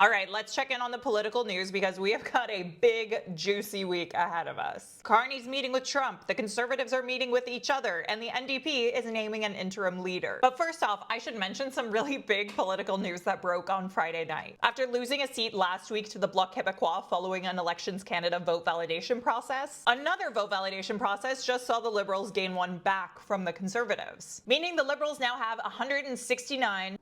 All right, let's check in on the political news because we have got a big, juicy week ahead of us. Carney's meeting with Trump, the Conservatives are meeting with each other, and the NDP is naming an interim leader. But first off, I should mention some really big political news that broke on Friday night. After losing a seat last week to the Bloc Québécois following an Elections Canada vote validation process, another vote validation process just saw the Liberals gain one back from the Conservatives, meaning the Liberals now have 169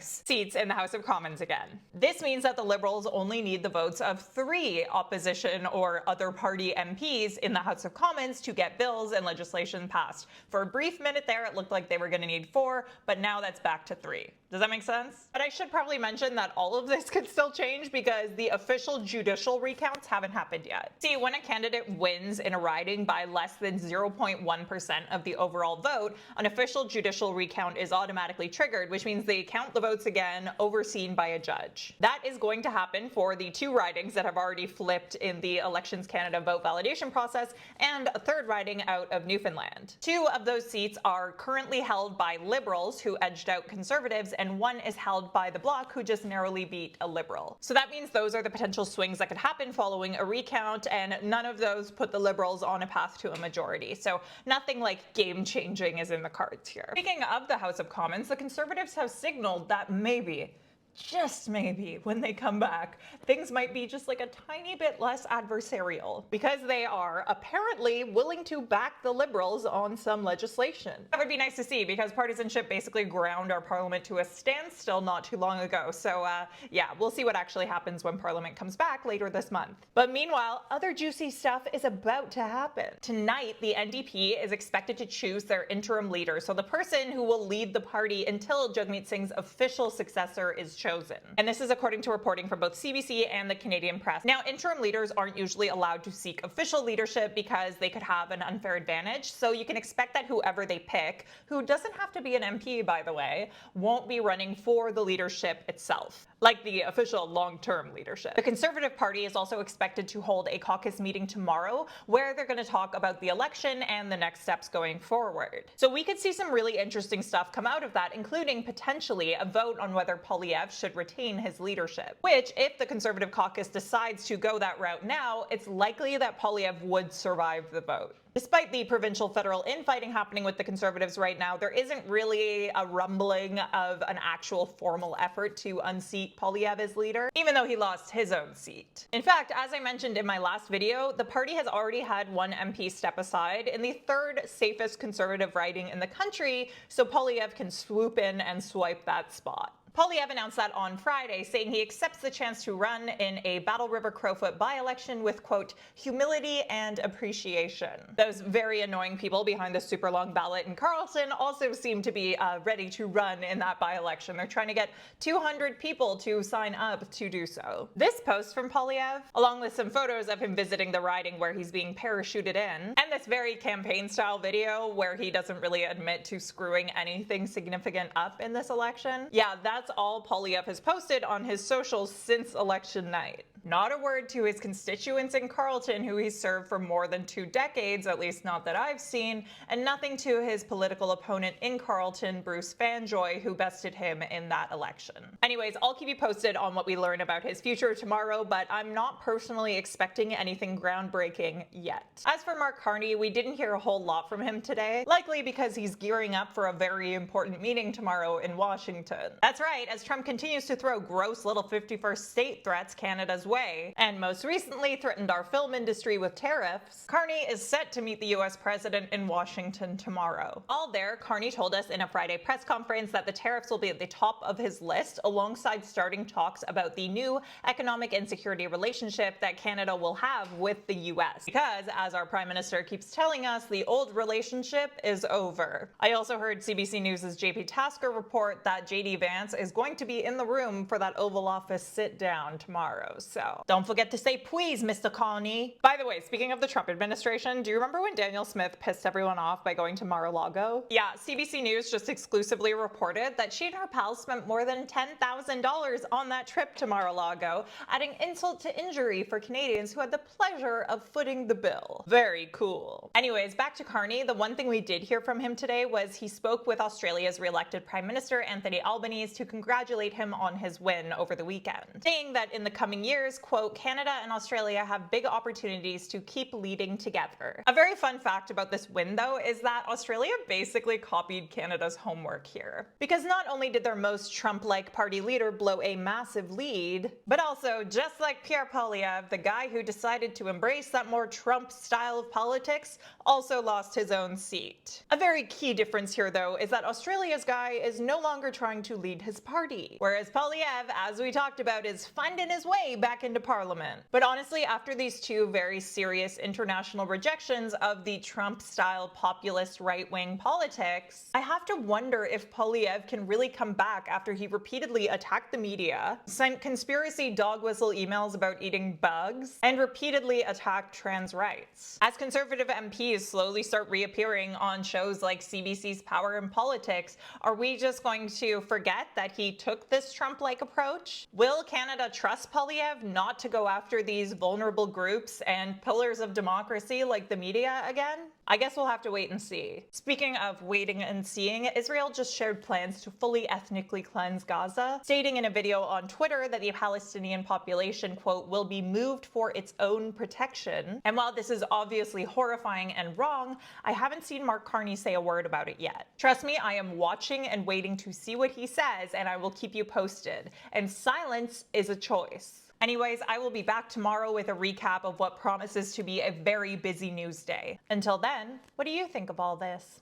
seats in the House of Commons again. This means that the Liberals only need the votes of 3 opposition or other party MPs in the House of Commons to get bills and legislation passed. For a brief minute there, it looked like they were going to need 4, but now that's back to 3. Does that make sense? But I should probably mention that all of this could still change because the official judicial recounts haven't happened yet. See, when a candidate wins in a riding by less than 0.1% of the overall vote, an official judicial recount is automatically triggered, which means they count the votes again, overseen by a judge. That is going to happen for the 2 ridings that have already flipped in the Elections Canada vote validation process and a 3rd riding out of Newfoundland. 2 of those seats are currently held by Liberals who edged out Conservatives, and 1 is held by the Bloc who just narrowly beat a Liberal. So that means those are the potential swings that could happen following a recount, and none of those put the Liberals on a path to a majority. So nothing like game-changing is in the cards here. Speaking of the House of Commons, the Conservatives have signaled that maybe, just maybe, when they come back, things might be just like a tiny bit less adversarial because they are apparently willing to back the Liberals on some legislation. That would be nice to see because partisanship basically ground our parliament to a standstill not too long ago. So yeah, we'll see what actually happens when parliament comes back later this month. But meanwhile, other juicy stuff is about to happen. Tonight, the NDP is expected to choose their interim leader, so the person who will lead the party until Jagmeet Singh's official successor is chosen. And this is according to reporting from both CBC and the Canadian press. Now, interim leaders aren't usually allowed to seek official leadership because they could have an unfair advantage, so you can expect that whoever they pick, who doesn't have to be an MP by the way, won't be running for the leadership itself, like the official long-term leadership. The Conservative Party is also expected to hold a caucus meeting tomorrow where they're going to talk about the election and the next steps going forward. So we could see some really interesting stuff come out of that, including potentially a vote on whether Polyv should retain his leadership, which, if the Conservative caucus decides to go that route now, it's likely that Polyv would survive the vote. Despite the provincial federal infighting happening with the Conservatives right now, there isn't really a rumbling of an actual formal effort to unseat Polyv as leader, even though he lost his own seat. In fact, as I mentioned in my last video, the party has already had 1 MP step aside in the 3rd safest Conservative riding in the country, so Polyv can swoop in and swipe that spot. Polyv announced that on Friday, saying he accepts the chance to run in a Battle River Crowfoot by-election with, quote, humility and appreciation. Those very annoying people behind the super long ballot in Carleton also seem to be ready to run in that by-election. They're trying to get 200 people to sign up to do so. This post from Polyv, along with some photos of him visiting the riding where he's being parachuted in, and this very campaign-style video where he doesn't really admit to screwing anything significant up in this election, yeah, that's all Polyv has posted on his socials since election night. Not a word to his constituents in Carleton, who he's served for more than 2 decades, at least not that I've seen, and nothing to his political opponent in Carleton, Bruce Fanjoy, who bested him in that election. Anyways, I'll keep you posted on what we learn about his future tomorrow, but I'm not personally expecting anything groundbreaking yet. As for Mark Carney, we didn't hear a whole lot from him today, likely because he's gearing up for a very important meeting tomorrow in Washington. That's right, as Trump continues to throw gross little 51st state threats Canada's way, and most recently threatened our film industry with tariffs, Carney is set to meet the US president in Washington tomorrow. While there, Carney told us in a Friday press conference that the tariffs will be at the top of his list, alongside starting talks about the new economic and security relationship that Canada will have with the US. Because, as our Prime Minister keeps telling us, the old relationship is over. I also heard CBC News' JP Tasker report that JD Vance is going to be in the room for that Oval Office sit-down tomorrow. So so. Don't forget to say please, Mr. Carney. By the way, speaking of the Trump administration, do you remember when Daniel Smith pissed everyone off by going to Mar-a-Lago? Yeah, CBC News just exclusively reported that she and her pals spent more than $10,000 on that trip to Mar-a-Lago, adding insult to injury for Canadians who had the pleasure of footing the bill. Very cool. Anyways, back to Carney. The one thing we did hear from him today was he spoke with Australia's re-elected Prime Minister Anthony Albanese to congratulate him on his win over the weekend, saying that in the coming years, quote, Canada and Australia have big opportunities to keep leading together. A very fun fact about this win, though, is that Australia basically copied Canada's homework here. Because not only did their most Trump-like party leader blow a massive lead, but also, just like Pierre Polyv, the guy who decided to embrace that more Trump style of politics, also lost his own seat. A very key difference here, though, is that Australia's guy is no longer trying to lead his party, whereas Polyv, as we talked about, is finding his way back into parliament. But honestly, after these two very serious international rejections of the Trump-style populist right-wing politics, I have to wonder if Polyv can really come back after he repeatedly attacked the media, sent conspiracy dog whistle emails about eating bugs, and repeatedly attacked trans rights. As conservative MPs slowly start reappearing on shows like CBC's Power in Politics, are we just going to forget that he took this Trump-like approach? Will Canada trust Polyv not to go after these vulnerable groups and pillars of democracy like the media again? I guess we'll have to wait and see. Speaking of waiting and seeing, Israel just shared plans to fully ethnically cleanse Gaza, stating in a video on Twitter that the Palestinian population, quote, will be moved for its own protection. And while this is obviously horrifying and wrong, I haven't seen Mark Carney say a word about it yet. Trust me, I am watching and waiting to see what he says, and I will keep you posted. And silence is a choice. Anyways, I will be back tomorrow with a recap of what promises to be a very busy news day. Until then, what do you think of all this?